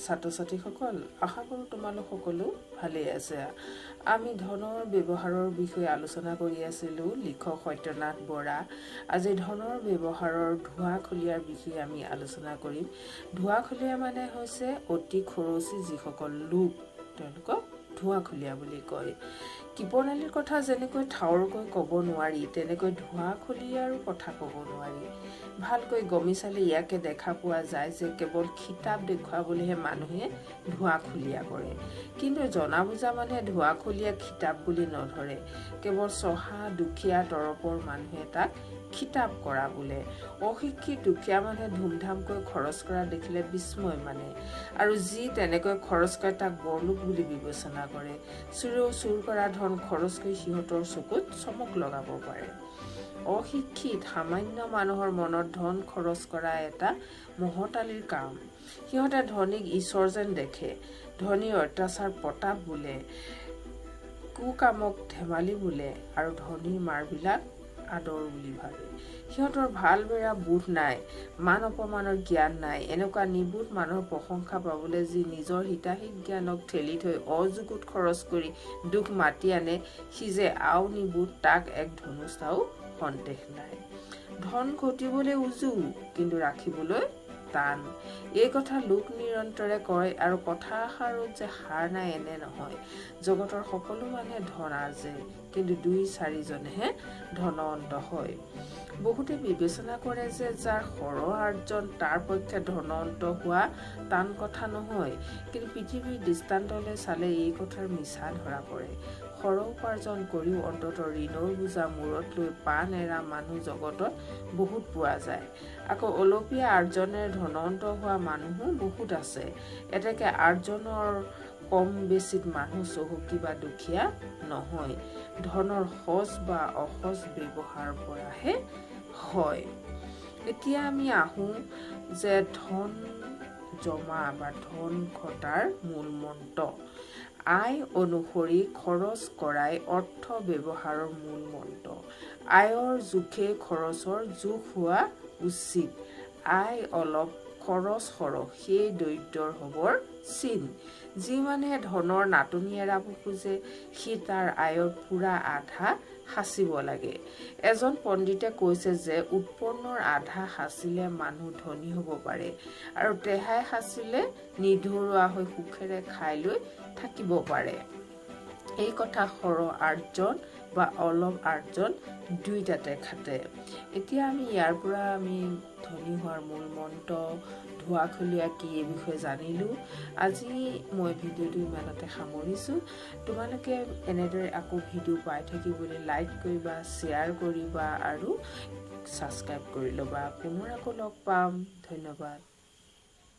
ছাত্ৰ-ছাত্ৰীসকল, আশা কৰোঁ তোমালোক সকলো ভালেই আছে। আমি ধনৰ ব্যৱহাৰৰ বিষয়ে আলোচনা কৰি আছিলোঁ লিখক সত্যনাথ বৰা। আজি ধনৰ ব্যৱহাৰৰ ধোঁৱাখুলীয়াৰ বিষয়ে আমি আলোচনা কৰিম। ধোঁৱাখুলীয়া মানে হৈছে অতি খৰচী যিসকল লোক, তেওঁলোকক ধোঁৱাখুলীয়া বুলি কয়। কৃপণালীৰ কথা যেনেকৈ ঠাৱৰকৈ ক'ব নোৱাৰি, তেনেকৈ ধোঁৱাখুলীয়াৰো কথা ক'ব নোৱাৰি। ভালকৈ গমি চালে ইয়াকে দেখা পোৱা যায় যে কেৱল খিতাপ দেখুৱাবলৈহে মানুহে ধোঁৱাখুলীয়া কৰে। কিন্তু জনা বুজা মানুহে ধোঁৱাখুলীয়া খিতাপ বুলি নধৰে। কেৱল চহা দুখীয়া তৰফৰ মানুহে তাক খিতাপ কৰা বোলে। অশিক্ষিত দুখীয়া মানুহে ধুমধামকৈ খৰচ কৰা দেখিলে বিস্ময় মানে, আৰু যি তেনেকৈ খৰচ কৰে তাক বৰলোক বুলি বিবেচনা কৰে। চোৰেও চুৰ কৰা ধন খৰচ কৰি সিহঁতৰ চকুত চমক লগাব পাৰে। অশিক্ষিত সামান্য মানুহৰ মনত ধন খৰচ কৰা এটা মহতালিৰ কাম। সিহঁতে ধনীক ঈশ্বৰ যেন দেখে, ধনীৰ অত্যাচাৰ প্ৰতাপ বোলে, কুকামক ধেমালি বোলে, আৰু ধনীৰ মাৰবিলাক আদৰ বুলি ভাবে। সিহঁতৰ ভাল বেয়া বোধ নাই, মান অপমানৰ জ্ঞান নাই। এনেকুৱা নিবোধ মানুহৰ প্ৰশংসা পাবলৈ যি নিজৰ হিতাহিত জ্ঞানক ঠেলি থৈ অযুগুত খৰচ কৰি দুখ মাতি আনে, সি যে আও নিবোধ তাক এক ধনুষ্টাও সন্দেহ নাই। ধন ঘটিবলৈ উজু, কিন্তু ৰাখিবলৈ টান। এই কথা লোক নিৰন্তৰে কয়, আৰু কথা এষাৰত যে সাৰ নাই এনে নহয়। জগতৰ সকলো মানুহে ধন আৰ্জে, কিন্তু ২-৪জনেহে ধনৱন্ত হয়। বহুতে বিবেচনা কৰে যে যাৰ সৰহ আৰ্জন তাৰ পক্ষে ধনৱন্ত হোৱা টান কথা নহয়, কিন্তু পৃথিৱীৰ দৃষ্টান্তলৈ চালে এই কথাৰ মিছা ধৰা পৰে। সৰহ উপাৰ্জন কৰিও অন্ততঃ ঋণৰ বোজা মূৰত লৈ পাণ এৰা মানুহ জগতত বহুত পোৱা যায়। আকৌ অলপীয়া আৰ্জনেৰে ধনৱন্ত হোৱা মানুহো বহুত আছে। এতেকে আৰ্জনৰ কম বেছিত মানুহ চহকী বা দুখীয়া নহয়। ধনৰ সজ বা অসজ ব্যৱহাৰ পৰাহে হয়। এতিয়া আমি আহোঁ যে ধন জমা বা ধন ঘটাৰ মূল মন্ত্ৰ। আয় অনুসৰি খৰচ কৰাই অৰ্থ ব্যৱহাৰৰ মূল মন্ত্ৰ। আয়ৰ জোখে খৰচৰ জোখ হোৱা উচিত। আয় অলপ খৰচ সৰহ, সেই দৰিদ্ৰৰ হবৰ চিন। যি মানুহে ধনৰ নাটনি এৰাব খোজে, সি তাৰ আয়ৰ পুৰা আধা সাঁচিব লাগে। এজন পণ্ডিতে কৈছে যে উৎপন্নৰ আধা সাঁচিলে মানুহ ধনী হ'ব পাৰে, আৰু তেহাই সাঁচিলে নিধৰুৱা হৈ সুখেৰে খাই লৈ থাকিব পাৰে। এই কথা সৰহ আৰ্জন বা অলপ আৰ্জন দুইটাতে খাটে। এতিয়া আমি ইয়াৰ পৰা আমি ধনী হোৱাৰ মূল মন্ত্ৰ, ধোঁৱাখুলীয়া কি, এই বিষয়ে জানিলোঁ। আজি মই ভিডিঅ'টো ইমানতে সামৰিছোঁ। তোমালোকে এনেদৰে আকৌ ভিডিঅ' পাই থাকিবলৈ লাইক কৰিবা, শ্বেয়াৰ কৰিবা, আৰু ছাবস্ক্ৰাইব কৰি ল'বা। পুনৰ আকৌ লগ পাম। ধন্যবাদ।